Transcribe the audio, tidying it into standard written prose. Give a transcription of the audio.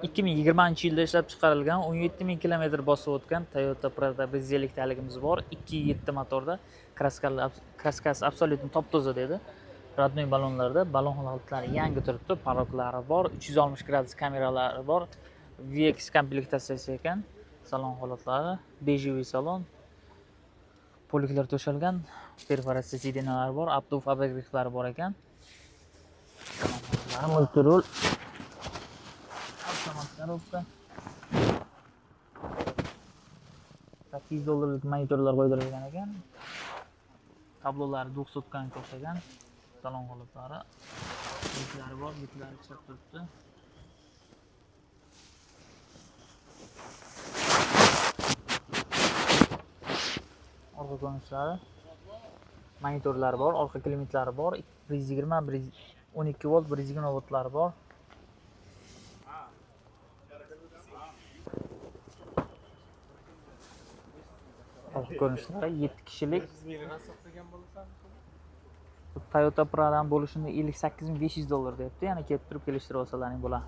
2020-yilda ishlab chiqarilgan 17 000 kilometr bosib o'tgan Toyota Prado dizellik taligimiz bor. 2.7 motorda, kraskasi absolyutni top-toza dedi. Radnoy balonlarda balon holatlari yangi turibdi, paroklari bor, 360 gradus kameralari bor. VX komplektatsiyasi ekan. Salon holatlari, bejiviy salon. Poliklar to'shalgan, perforatsiya sidinalar bor, Abduf abagriklari bor ekan. Multirul avtomat коробка. $8 monitorlar qo'ydirilgan ekan. Tablolari 200 ga o'xshagan. Salon holatlari, litlari bor, litlari ishlab turibdi. Orqa ko'rinishlari, monitorlari bor, orqa klimatlari bor, 120, 12 volt, 120 voltlari bor. Orqa ko'rinishlari 7 kishilik. Toyota Prado bo'lishini $58.500 deyapti. Yana kelib turib kelishtirib olsalaring bo'ladi.